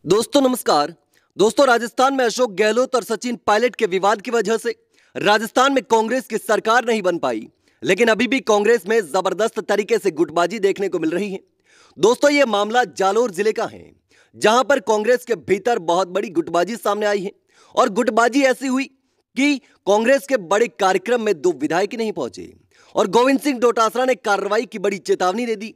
दोस्तों नमस्कार। दोस्तों राजस्थान में अशोक गहलोत और सचिन पायलट के विवाद की वजह से राजस्थान में कांग्रेस की सरकार नहीं बन पाई, लेकिन अभी भी कांग्रेस में जबरदस्त तरीके से गुटबाजी देखने को मिल रही है। दोस्तों ये मामला जालोर जिले का है, जहां पर कांग्रेस के भीतर बहुत बड़ी गुटबाजी सामने आई है। और गुटबाजी ऐसी हुई कि कांग्रेस के बड़े कार्यक्रम में दो विधायक नहीं पहुंचे और गोविंद सिंह डोटासरा ने कार्रवाई की बड़ी चेतावनी दे दी।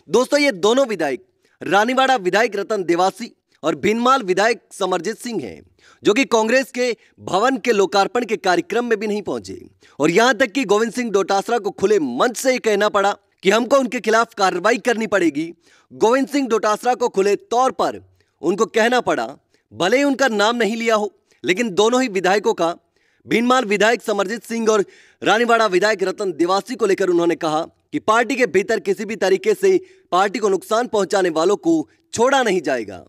दोस्तों ये दोनों विधायक रानीवाड़ा विधायक रतन देवासी और भीनमाल विधायक समरजीत सिंह हैं, जो कि कांग्रेस के भवन के लोकार्पण के कार्यक्रम में भी नहीं पहुंचे। और यहां तक कि गोविंद सिंह डोटासरा को खुले मंच से कहना पड़ा कि हमको उनके खिलाफ कार्रवाई करनी पड़ेगी। गोविंद सिंह डोटासरा को खुले तौर पर उनको कहना पड़ा, भले ही उनका नाम नहीं लिया हो, लेकिन दोनों ही विधायकों का, भीनमाल विधायक समरजीत सिंह और रानीवाड़ा विधायक रतन देवासी को लेकर उन्होंने कहा कि पार्टी के भीतर किसी भी तरीके से पार्टी को नुकसान पहुंचाने वालों को छोड़ा नहीं जाएगा।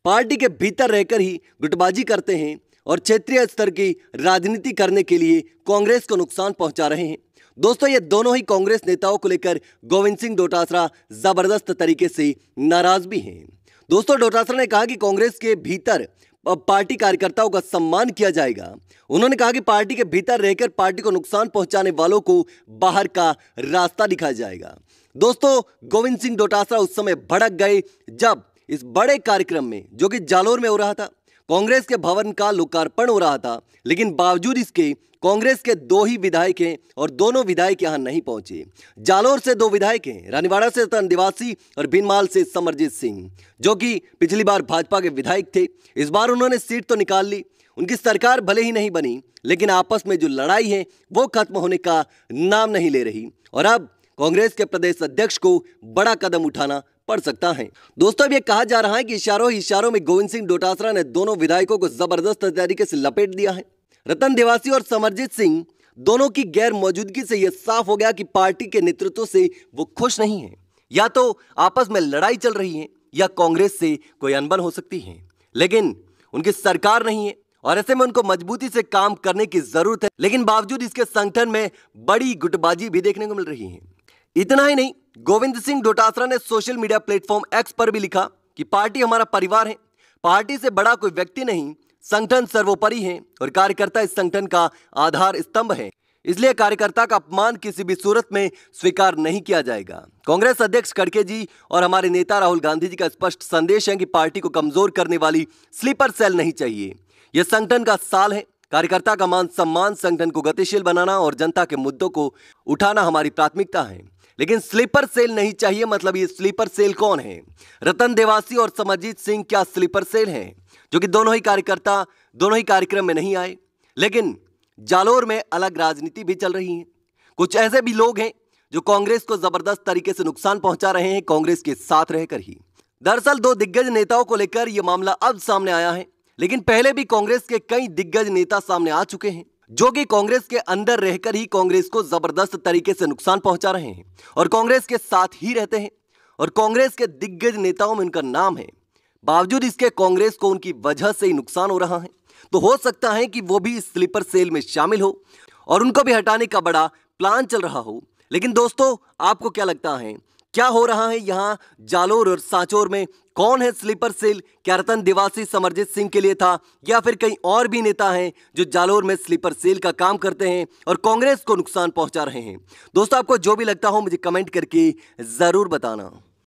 पार्टी के भीतर रहकर ही गुटबाजी करते हैं और क्षेत्रीय स्तर की राजनीति करने के लिए कांग्रेस को नुकसान पहुंचा रहे हैं। दोस्तों ये दोनों ही कांग्रेस नेताओं को लेकर गोविंद सिंह डोटासरा जबरदस्त तरीके से नाराज भी हैं। दोस्तों डोटासरा ने कहा कि कांग्रेस के भीतर पार्टी कार्यकर्ताओं का सम्मान किया जाएगा। उन्होंने कहा कि पार्टी के भीतर रहकर पार्टी को नुकसान पहुंचाने वालों को बाहर का रास्ता दिखाया जाएगा। दोस्तों गोविंद सिंह डोटासरा उस समय भड़क गए जब इस बड़े कार्यक्रम में, जो कि जालोर में हो रहा था, कांग्रेस के भवन का लोकार्पण हो रहा था, लेकिन बावजूद इसके कांग्रेस के दो ही विधायक हैं और दोनों विधायक यहां नहीं पहुंचे। जालोर से दो विधायक हैं, रानीवाड़ा से रतन देवासी और भीनमाल से समरजीत सिंह, जो कि पिछली बार भाजपा के विधायक थे। इस बार उन्होंने सीट तो निकाल ली, उनकी सरकार भले ही नहीं बनी, लेकिन आपस में जो लड़ाई है वो खत्म होने का नाम नहीं ले रही और अब कांग्रेस के प्रदेश अध्यक्ष को बड़ा कदम उठाना पड़ सकता है। दोस्तों अब ये कहा जा रहा है कि इशारों ही इशारों में गोविंद सिंह डोटासरा ने दोनों विधायकों को जबरदस्त तरीके से लपेट दिया है। रतन देवासी और समरजीत सिंह दोनों की गैर मौजूदगी से यह साफ हो गया कि पार्टी के नेतृत्व से वो खुश नहीं है। या तो आपस में लड़ाई चल रही है या कांग्रेस से कोई अनबन हो सकती है, लेकिन उनकी सरकार नहीं है और ऐसे में उनको मजबूती से काम करने की जरूरत है। लेकिन बावजूद इसके संगठन में बड़ी गुटबाजी भी देखने को मिल रही है। इतना ही नहीं, गोविंद सिंह डोटासरा ने सोशल मीडिया प्लेटफॉर्म एक्स पर भी लिखा कि पार्टी हमारा परिवार है, पार्टी से बड़ा कोई व्यक्ति नहीं, संगठन सर्वोपरि है और कार्यकर्ता इस संगठन का आधार स्तंभ है, इसलिए कार्यकर्ता का अपमान किसी भी सूरत में स्वीकार नहीं किया जाएगा। कांग्रेस अध्यक्ष खड़गे जी और हमारे नेता राहुल गांधी जी का स्पष्ट संदेश है कि पार्टी को कमजोर करने वाली स्लीपर सेल नहीं चाहिए। यह संगठन का साल है, कार्यकर्ता का मान सम्मान, संगठन को गतिशील बनाना और जनता के मुद्दों को उठाना हमारी प्राथमिकता है, लेकिन स्लीपर सेल नहीं चाहिए। मतलब ये स्लीपर सेल कौन है? रतन देवासी और समरजीत सिंह क्या स्लीपर सेल हैं, जो कि दोनों ही कार्यकर्ता दोनों ही कार्यक्रम में नहीं आए, लेकिन जालोर में अलग राजनीति भी चल रही है। कुछ ऐसे भी लोग हैं जो कांग्रेस को जबरदस्त तरीके से नुकसान पहुंचा रहे हैं, कांग्रेस के साथ रहकर ही। दरअसल दो दिग्गज नेताओं को लेकर यह मामला अब सामने आया है, लेकिन पहले भी कांग्रेस के कई दिग्गज नेता सामने आ चुके हैं, जो कि कांग्रेस के अंदर रहकर ही कांग्रेस को जबरदस्त तरीके से नुकसान पहुंचा रहे हैं और कांग्रेस के साथ ही रहते हैं और कांग्रेस के दिग्गज नेताओं में उनका नाम है। बावजूद इसके कांग्रेस को उनकी वजह से ही नुकसान हो रहा है। तो हो सकता है कि वो भी इस स्लीपर सेल में शामिल हो और उनको भी हटाने का बड़ा प्लान चल रहा हो। लेकिन दोस्तों आपको क्या लगता है, क्या हो रहा है यहाँ जालोर और सांचौर में? कौन है स्लीपर सेल? क्या रतन देवासी समरजीत सिंह के लिए था या फिर कई और भी नेता हैं जो जालोर में स्लीपर सेल का काम करते हैं और कांग्रेस को नुकसान पहुंचा रहे हैं? दोस्तों आपको जो भी लगता हो मुझे कमेंट करके जरूर बताना।